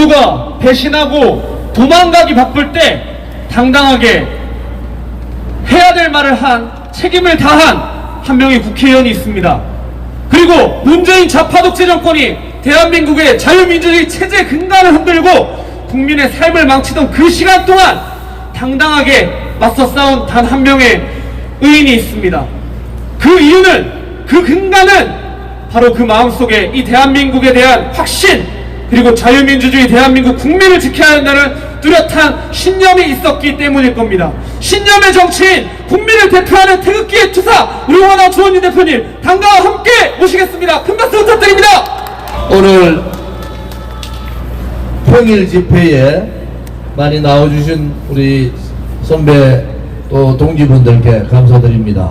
모두가 배신하고 도망가기 바쁠 때 당당하게 해야 될 말을 한, 책임을 다한 한 명의 국회의원이 있습니다. 그리고 문재인 좌파 독재 정권이 대한민국의 자유민주주의 체제 근간을 흔들고 국민의 삶을 망치던 그 시간 동안 당당하게 맞서 싸운 단 한 명의 의인이 있습니다. 그 이유는, 그 근간은 바로 그 마음속에 이 대한민국에 대한 확신, 그리고 자유민주주의 대한민국 국민을 지켜야 한다는 뚜렷한 신념이 있었기 때문일 겁니다. 신념의 정치인, 국민을 대표하는 태극기의 투사, 우리 원아 주원님 대표님 당당과 함께 모시겠습니다. 큰 박수 부탁드립니다. 오늘 평일 집회에 많이 나와주신 우리 선배 또 동지분들께 감사드립니다.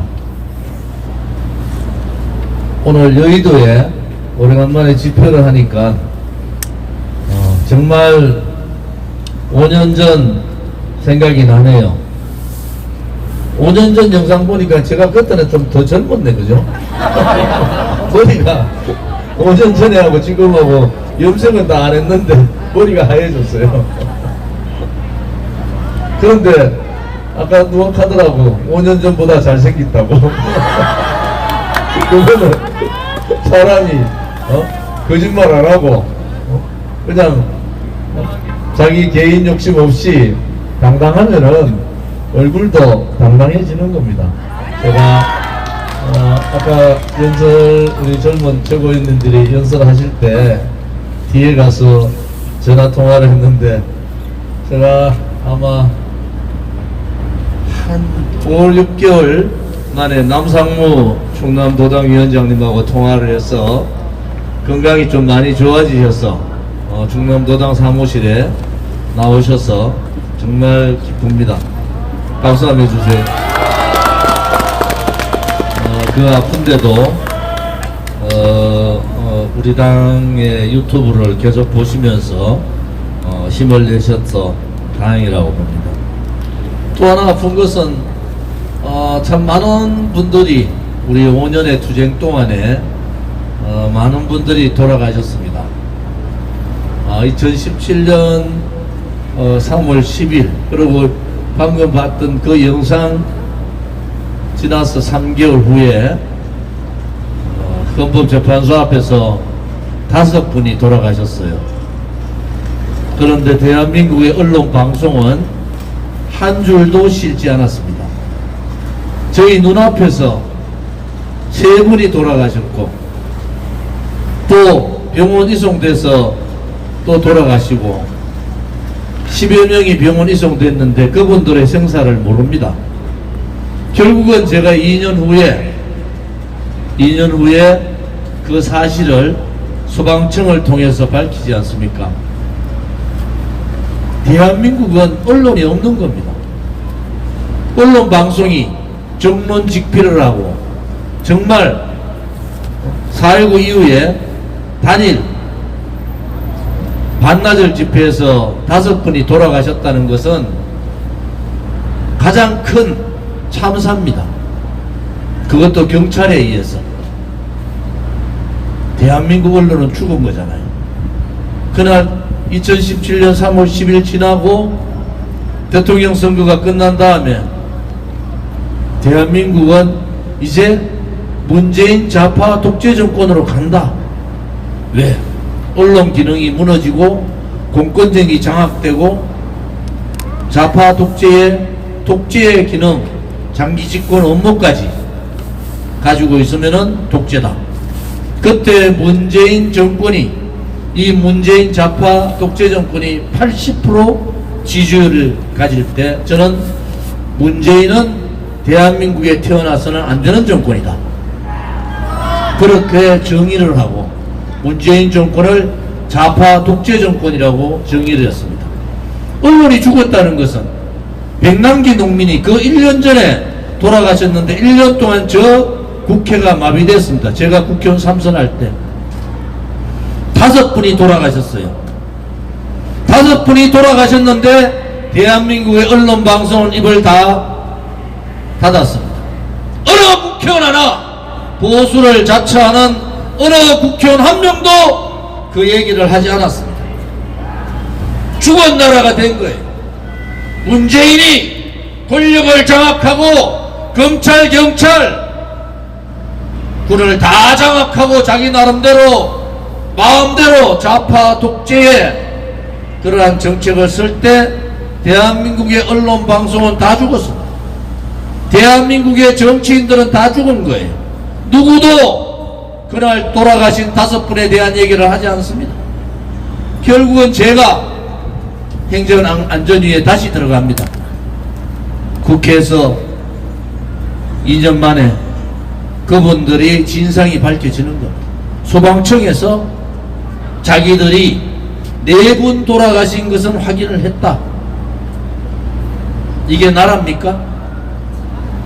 오늘 여의도에 오래간만에 집회를 하니까 정말 5년 전 생각이 나네요. 5년 전 영상 보니까 제가 그때는 좀 더 젊었네, 그죠? 머리가 5년 전에 하고 지금하고 염색은 다 안 했는데 머리가 하얘졌어요. 그런데 아까 누가 하더라고, 5년 전보다 잘생겼다고. 그거는 사람이 거짓말 안 하고 그냥 자기 개인 욕심 없이 당당하면은 얼굴도 당당해지는 겁니다. 제가 아까 우리 젊은 최고위원님들이 연설하실 때 뒤에 가서 전화 통화를 했는데 제가 아마 한 5월 6개월 만에 남상무 충남도당위원장님하고 통화를 해서 건강이 좀 많이 좋아지셔서 충남도당 사무실에 나오셔서 정말 기쁩니다. 박수 한번 해주세요. 그 아픈데도 우리 당의 유튜브를 계속 보시면서 힘을 내셔서 다행이라고 봅니다. 또 하나 아픈 것은 참 많은 분들이 우리 5년의 투쟁 동안에 많은 분들이 돌아가셨습니다. 2017년 3월 10일 그리고 방금 봤던 그 영상 지나서 3개월 후에 헌법재판소 앞에서 5분이 돌아가셨어요. 그런데 대한민국의 언론 방송은 한 줄도 실지 않았습니다. 저희 눈앞에서 3분이 돌아가셨고 또 병원 이송돼서 또 돌아가시고 10여 명이 병원 이송됐는데 그분들의 생사를 모릅니다. 결국은 제가 2년 후에 그 사실을 소방청을 통해서 밝히지 않습니까? 대한민국은 언론이 없는 겁니다. 언론 방송이 정론직필을 하고 정말 4.19 이후에 단일 반나절 집회에서 5분이 돌아가셨다는 것은 가장 큰 참사입니다. 그것도 경찰에 의해서. 대한민국 언론은 죽은 거잖아요. 그날 2017년 3월 10일 지나고 대통령 선거가 끝난 다음에 대한민국은 이제 문재인 좌파 독재 정권으로 간다. 왜? 언론 기능이 무너지고 공권력이 장악되고 좌파 독재의 기능, 장기 집권 업무까지 가지고 있으면은 독재다. 그때 문재인 정권이, 이 문재인 좌파 독재 정권이 80% 지지율을 가질 때 저는 문재인은 대한민국에 태어나서는 안 되는 정권이다. 그렇게 정의를 하고 문재인 정권을 좌파 독재 정권이라고 정의를 했습니다. 언론이 죽었다는 것은 백남기 농민이 그 1년 전에 돌아가셨는데 1년 동안 저 국회가 마비됐습니다. 제가 국회의원 3선할 때 5분이 돌아가셨어요. 5분이 돌아가셨는데 대한민국의 언론 방송은 입을 다 닫았습니다. 어느 국회의원 하나, 보수를 자처하는 어느 국회의원 한 명도 그 얘기를 하지 않았습니다. 죽은 나라가 된 거예요. 문재인이 권력을 장악하고 검찰, 경찰, 군을 다 장악하고 자기 나름대로 마음대로 좌파 독재에 그러한 정책을 쓸 때 대한민국의 언론 방송은 다 죽었습니다. 대한민국의 정치인들은 다 죽은 거예요. 누구도 그날 돌아가신 5분에 대한 얘기를 하지 않습니다. 결국은 제가 행정안전위에 다시 들어갑니다. 국회에서 2년 만에 그분들이 진상이 밝혀지는 겁니다. 소방청에서 자기들이 4분 돌아가신 것은 확인을 했다. 이게 나라입니까?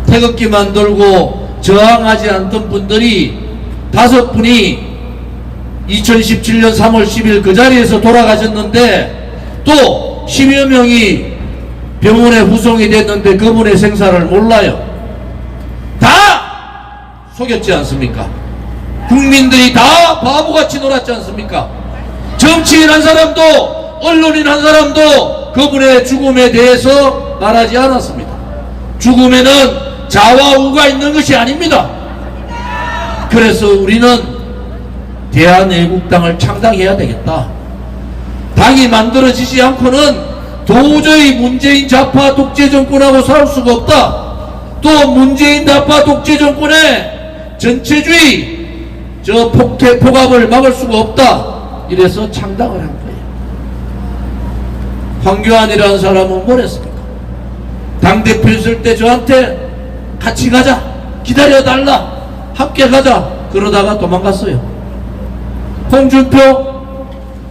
태극기만 들고 저항하지 않던 분들이 5분이 2017년 3월 10일 그 자리에서 돌아가셨는데 또 10여 명이 병원에 후송이 됐는데 그분의 생사를 몰라요. 다 속였지 않습니까? 국민들이 다 바보같이 놀았지 않습니까? 정치인 한 사람도 언론인 한 사람도 그분의 죽음에 대해서 말하지 않았습니다. 죽음에는 자와 우가 있는 것이 아닙니다. 그래서 우리는 대한애국당을 창당해야 되겠다. 당이 만들어지지 않고는 도저히 문재인 좌파 독재 정권하고 싸울 수가 없다. 또 문재인 좌파 독재 정권의 전체주의 저 폭압을 막을 수가 없다. 이래서 창당을 한 거예요. 황교안이라는 사람은 뭘 했습니까? 당대표 있을 때 저한테 같이 가자, 기다려달라, 함께 가자, 그러다가 도망갔어요. 홍준표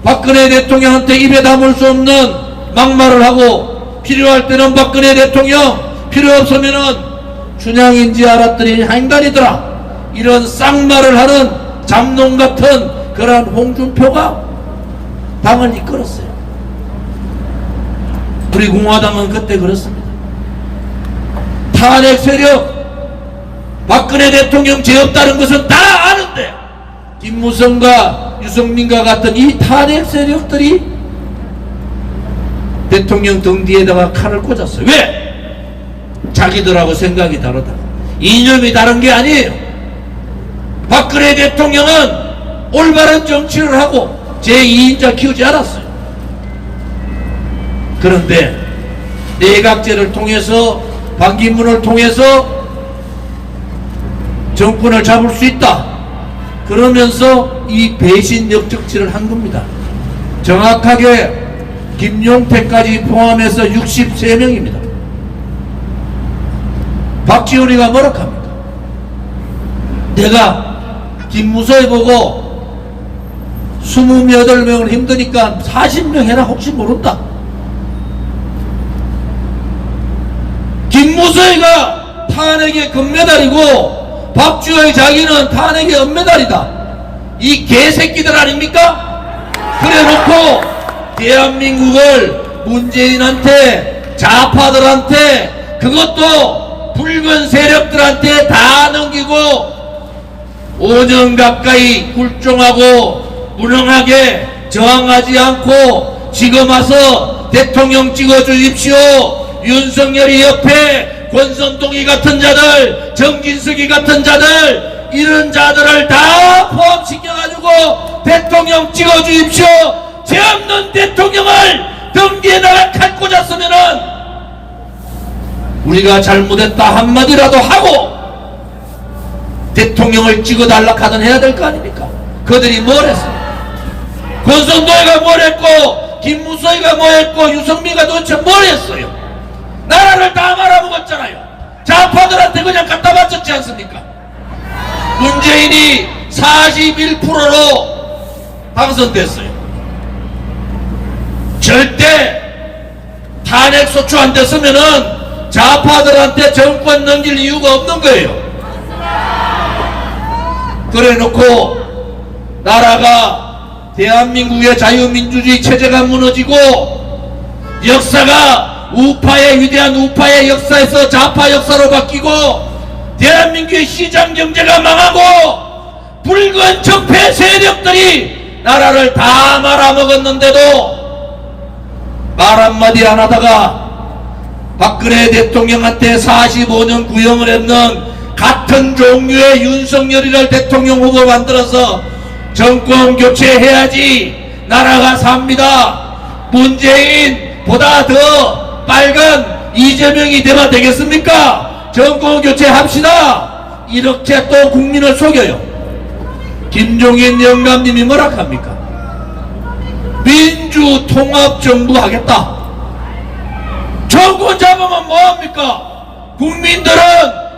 박근혜 대통령한테 입에 담을 수 없는 막말을 하고 필요할 때는 박근혜 대통령, 필요 없으면은 춘향인지 알았더니 행단이더라, 이런 쌍말을 하는 잡놈 같은 그러한 홍준표가 당을 이끌었어요. 우리 공화당은 그때 그렇습니다. 탄핵 세력, 박근혜 대통령 죄 없다는 것은 다 아는데 김무성과 유승민과 같은 이 탄핵 세력들이 대통령 등 뒤에다가 칼을 꽂았어요. 왜? 자기들하고 생각이 다르다. 이념이 다른 게 아니에요. 박근혜 대통령은 올바른 정치를 하고 제2인자 키우지 않았어요. 그런데 내각제를 통해서 반기문을 통해서 정권을 잡을 수 있다. 그러면서 이 배신 역적질을 한 겁니다. 정확하게 김용태까지 포함해서 63명입니다. 박지원이가 뭐라 합니까? 내가 김무서에 보고 28명을 힘드니까 40명 해라, 혹시 모른다. 김무서이가 탄핵의 금메달이고 박주호의 자기는 탄핵의 은메달이다. 이 개새끼들 아닙니까? 그래 놓고 대한민국을 문재인한테, 좌파들한테, 그것도 붉은 세력들한테 다 넘기고 5년 가까이 굴종하고 무능하게 저항하지 않고 지금 와서 대통령 찍어주십시오, 윤석열이 옆에 권선동이 같은 자들, 정진석이 같은 자들, 이런 자들을 다 포함시켜가지고 대통령 찍어주십시오, 죄 없는 대통령을 등 뒤에다가 칼 꽂았으면은 우리가 잘못했다 한마디라도 하고 대통령을 찍어달라 하든 해야 될 거 아닙니까? 그들이 뭘 했어요? 권선동이가 뭘 했고 김무서이가 뭘 했고 유승민가 도대체 뭘 했어요? 나라를 다 말아먹었잖아요. 좌파들한테 그냥 갖다 바쳤지 않습니까? 문재인이 41%로 당선됐어요. 절대 탄핵소추 안 됐으면은 좌파들한테 정권 넘길 이유가 없는 거예요. 그래 놓고 나라가 대한민국의 자유민주주의 체제가 무너지고 역사가 우파의 위대한 우파의 역사에서 좌파 역사로 바뀌고 대한민국의 시장 경제가 망하고 붉은 적폐 세력들이 나라를 다 말아먹었는데도 말 한마디 안 하다가 박근혜 대통령한테 45년 구형을 했는 같은 종류의 윤석열이를 대통령 후보 만들어서 정권 교체해야지 나라가 삽니다. 문재인보다 더 빨간 이재명이 되면 되겠습니까? 정권 교체합시다. 이렇게 또 국민을 속여요. 김종인 영감님이 뭐라 합니까? 민주통합정부 하겠다. 정권 잡으면 뭐합니까? 국민들은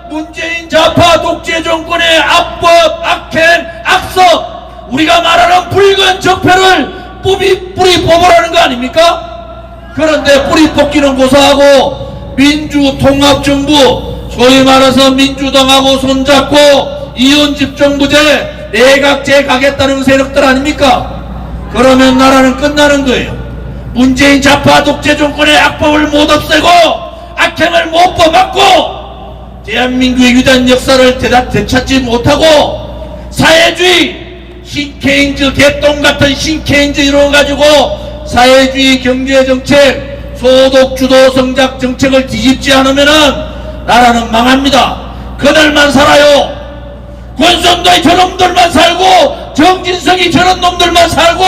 문재인 좌파 독재 정권의 악법, 악행, 악석, 우리가 말하는 붉은 적폐를 뿌리 뽑으라는 거 아닙니까? 그런데 뿌리 뽑기는 고사하고 민주통합정부, 소위 말해서 민주당하고 손잡고 이혼집정부제, 내각제 가겠다는 세력들 아닙니까? 그러면 나라는 끝나는 거예요. 문재인 좌파 독재 정권의 악법을 못 없애고 악행을 못 뽑았고 대한민국의 유단 역사를 되찾지 못하고 사회주의 신케인즈 개똥 같은 신케인즈 이뤄가지고 사회주의 경제정책 소득주도 성장 정책을 뒤집지 않으면은 나라는 망합니다. 그들만 살아요. 권선도의 저놈들만 살고 정진석이 저런 놈들만 살고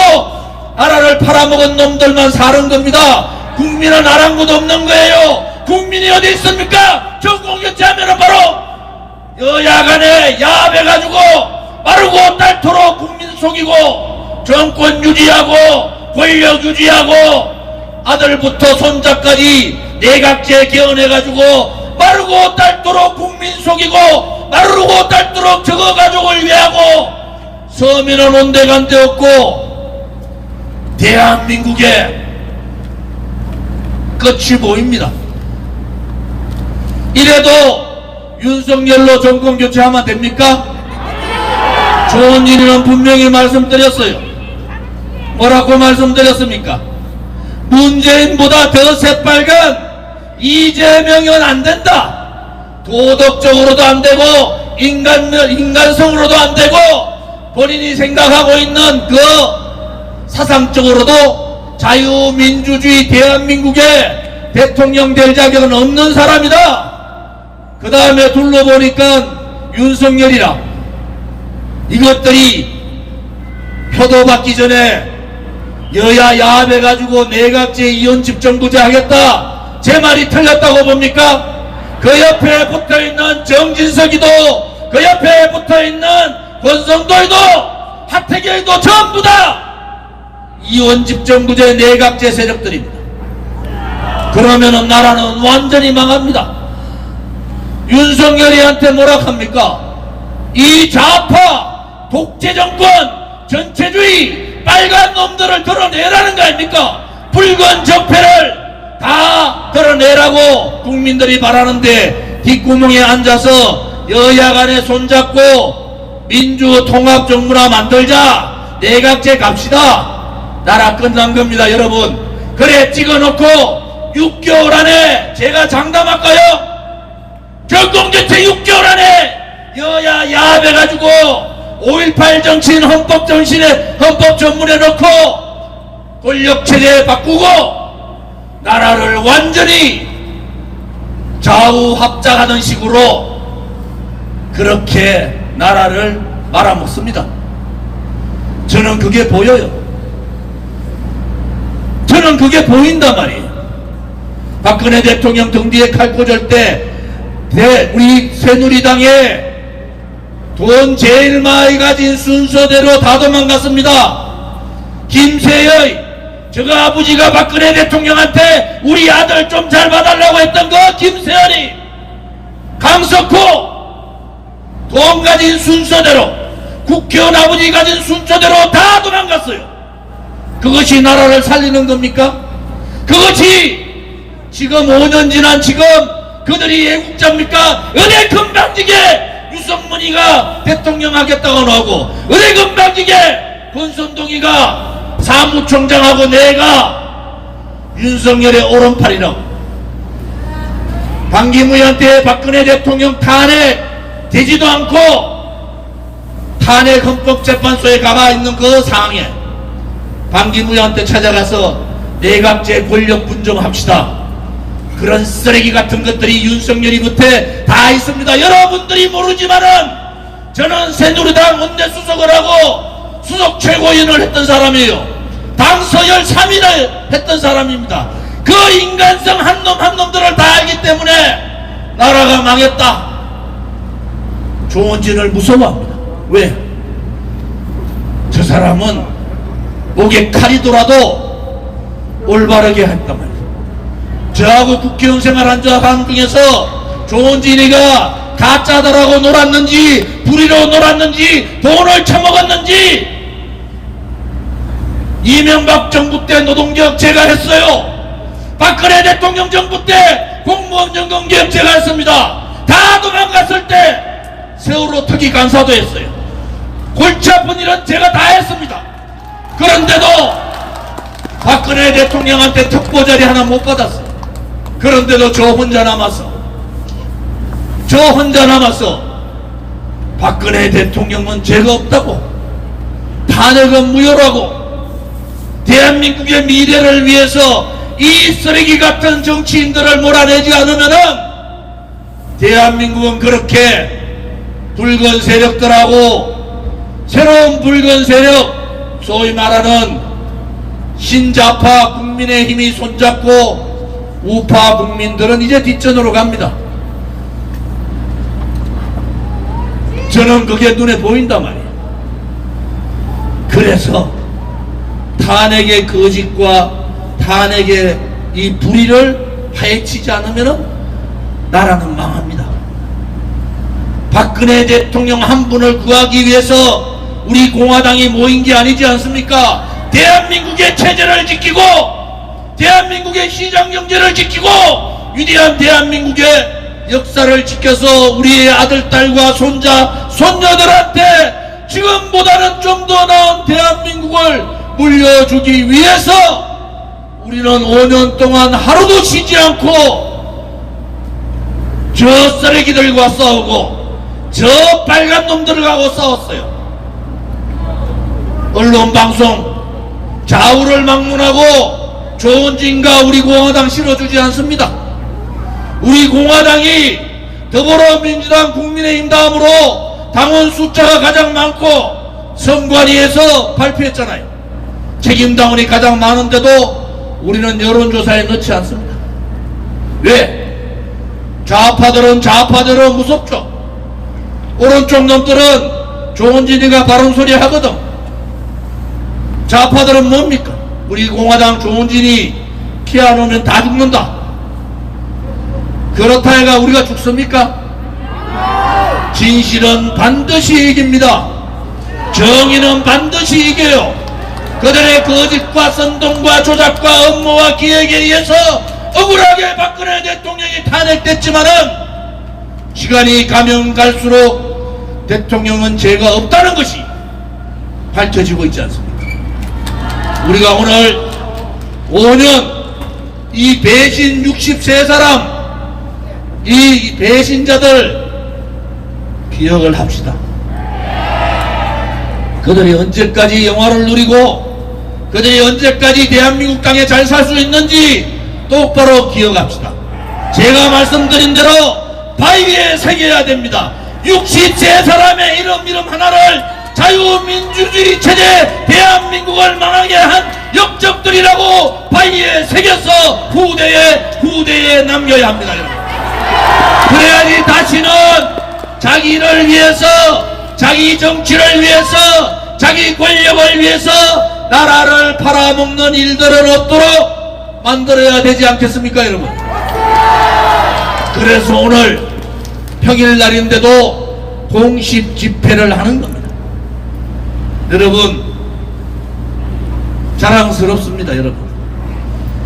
나라를 팔아먹은 놈들만 사는 겁니다. 국민은 아랑곳 없는 거예요. 국민이 어디 있습니까? 정권교체하면 바로 여야 간에 야합해가지고 마르고 닳도록 국민 속이고 정권 유지하고 권력 유지하고 아들부터 손자까지 내각제 개헌해가지고 마르고 닳도록 국민 속이고 마르고 닳도록 저거 가족을 위하고 서민은 온데간데 없고 대한민국의 끝이 보입니다. 이래도 윤석열로 정권 교체하면 됩니까? 좋은 일이는 분명히 말씀드렸어요. 뭐라고 말씀드렸습니까? 문재인보다 더 새빨간 이재명은 안 된다. 도덕적으로도 안 되고 인간성으로도 안 되고 본인이 생각하고 있는 그 사상적으로도 자유민주주의 대한민국의 대통령 될 자격은 없는 사람이다. 그 다음에 둘러보니까 윤석열이라 이것들이 표도 받기 전에 여야 야합해가지고 내각제 이혼집정부제 하겠다. 제 말이 틀렸다고 봅니까? 그 옆에 붙어있는 정진석이도 그 옆에 붙어있는 권성도이도 하태경이도 전부 다 이혼집정부제 내각제 세력들입니다. 그러면은 나라는 완전히 망합니다. 윤석열이한테 뭐라 합니까? 이 좌파 독재정권 전체주의 빨간 놈들을 드러내라는 거 아닙니까? 붉은 적폐를 다 드러내라고 국민들이 바라는데 뒷구멍에 앉아서 여야 간에 손잡고 민주통합정부나 만들자, 내각제 갑시다. 나라 끝난 겁니다, 여러분. 그래 찍어놓고 6개월 안에 제가 장담할까요? 정권교체 6개월 안에 여야 야합해가지고 5.18 정신 헌법 정신에 헌법 전문에 넣고 권력체제 바꾸고 나라를 완전히 좌우 합작하는 식으로 그렇게 나라를 말아먹습니다. 저는 그게 보여요. 저는 그게 보인단 말이에요. 박근혜 대통령 등 뒤에 칼 꽂을 때 우리 새누리당에 돈 제일 많이 가진 순서대로 다 도망갔습니다. 김세의 저거 아버지가 박근혜 대통령한테 우리 아들 좀 잘 봐달라고 했던 거 김세연이, 강석호 돈 가진 순서대로 국회의원 아버지 가진 순서대로 다 도망갔어요. 그것이 나라를 살리는 겁니까? 그것이 지금 5년 지난 지금 그들이 애국자입니까? 은혜 금방지게 유성문이가 대통령 하겠다고 나오고 은혜 금방지게 권선동이가 사무총장하고 내가 윤석열의 오른팔이라고 반기문한테 박근혜 대통령 탄핵 되지도 않고 탄핵 헌법재판소에 가가 있는 그 상황에 반기문한테 찾아가서 내각제 권력 분정합시다. 그런 쓰레기 같은 것들이 윤석열이 겉에 다 있습니다. 여러분들이 모르지만은 저는 새누리당 원내수석을 하고 수석 최고위원을 했던 사람이에요. 당 서열 3위를 했던 사람입니다. 그 인간성 한 놈 한 놈들을 다 알기 때문에 나라가 망했다. 조원진을 무서워합니다. 왜? 저 사람은 목에 칼이 돌아도 올바르게 했단 말이에요. 저하고 국회의원 생활한 자 중에서 조원진이가 가짜들하고 놀았는지 불의로 놀았는지 돈을 처먹었는지 이명박 정부 때 노동개혁 제가 했어요. 박근혜 대통령 정부 때 공무원 연금개혁 제가 했습니다. 다 도망갔을 때 세월호 특위 간사도 했어요. 골치 아픈 일은 제가 다 했습니다. 그런데도 박근혜 대통령한테 특보 자리 하나 못 받았어요. 그런데도 저 혼자 남았어. 박근혜 대통령은 죄가 없다고, 탄핵은 무효라고, 대한민국의 미래를 위해서 이 쓰레기 같은 정치인들을 몰아내지 않으면은 대한민국은 그렇게 붉은 세력들하고 새로운 붉은 세력, 소위 말하는 신자파 국민의힘이 손잡고 우파 국민들은 이제 뒷전으로 갑니다. 저는 그게 눈에 보인단 말이에요. 그래서 탄핵의 거짓과 탄핵의 이 불의를 파헤치지 않으면 나라는 망합니다. 박근혜 대통령 한 분을 구하기 위해서 우리 공화당이 모인 게 아니지 않습니까? 대한민국의 체제를 지키고 대한민국의 시장경제를 지키고 위대한 대한민국의 역사를 지켜서 우리의 아들, 딸과 손자, 손녀들한테 지금보다는 좀 더 나은 대한민국을 물려주기 위해서 우리는 5년 동안 하루도 쉬지 않고 저 쓰레기들과 싸우고 저 빨간 놈들하고 싸웠어요. 언론방송 좌우를 막론하고 조원진과 우리 공화당 실어주지 않습니다. 우리 공화당이 더불어민주당, 국민의힘 다음으로 당원 숫자가 가장 많고 선관위에서 발표했잖아요. 책임당원이 가장 많은데도 우리는 여론조사에 넣지 않습니다. 왜? 좌파들은 좌파대로 무섭죠. 오른쪽 놈들은 조원진이가 바른 소리 하거든. 좌파들은 뭡니까? 우리 공화당 조원진이 키 안 오면 다 죽는다. 그렇다 해가 우리가 죽습니까? 진실은 반드시 이깁니다. 정의는 반드시 이겨요. 그들의 거짓과 선동과 조작과 음모와 기획에 의해서 억울하게 박근혜 대통령이 탄핵됐지만은 시간이 가면 갈수록 대통령은 죄가 없다는 것이 밝혀지고 있지 않습니까? 우리가 오늘 5년 이 배신 63사람, 이 배신자들 기억을 합시다. 그들이 언제까지 영화를 누리고 그들이 언제까지 대한민국 땅에 잘 살 수 있는지 똑바로 기억합시다. 제가 말씀드린 대로 바위에 새겨야 됩니다. 63사람의 이름 하나를 자유민주주의 체제 대한민국을 망하게 한 역적들이라고 바위에 새겨서 후대에 남겨야 합니다. 여러분. 그래야지 다시는 자기를 위해서, 자기 정치를 위해서, 자기 권력을 위해서 나라를 팔아먹는 일들은 없도록 만들어야 되지 않겠습니까, 여러분? 그래서 오늘 평일날인데도 공식 집회를 하는 겁니다. 여러분, 자랑스럽습니다.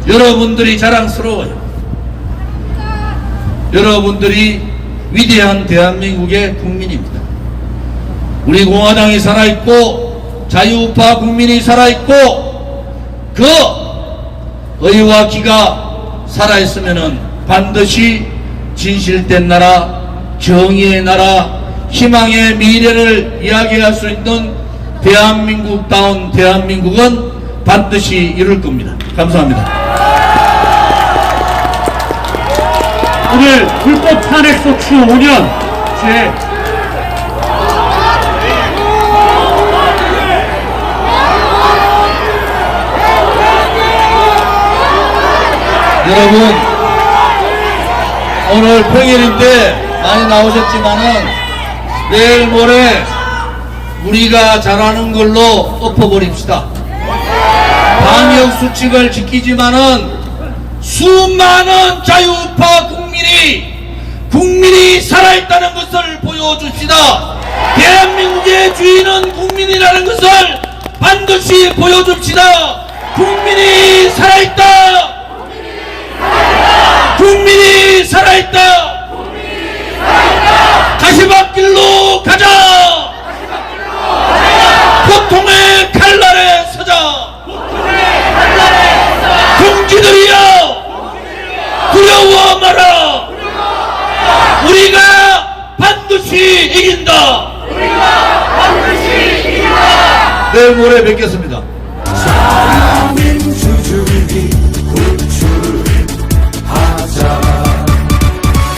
여러분들이 자랑스러워요. 여러분들이 위대한 대한민국의 국민입니다. 우리 공화당이 살아있고 자유우파 국민이 살아있고 그 의와 기가 살아있으면은 반드시 진실된 나라, 정의의 나라, 희망의 미래를 이야기할 수 있는 대한민국다운 대한민국은 반드시 이룰 겁니다. 감사합니다. 오늘 불법 탄핵 소추 5년 제 여러분, 오늘 평일인데 많이 나오셨지만은 내일 모레 우리가 잘하는 걸로 엎어버립시다. 방역 수칙을 지키지만은 수많은 자유우파 국민이 살아있다는 것을 보여줍시다. 대한민국의 주인은 국민이라는 것을 반드시 보여줍시다. 국민이 살아있다. 국민이 살아있다. 가시밭길로 가자. 고통의 칼날에 서자. 동지들이여, 두려워 마라. 우리가 반드시 이긴다. 내일 모레 뵙겠습니다.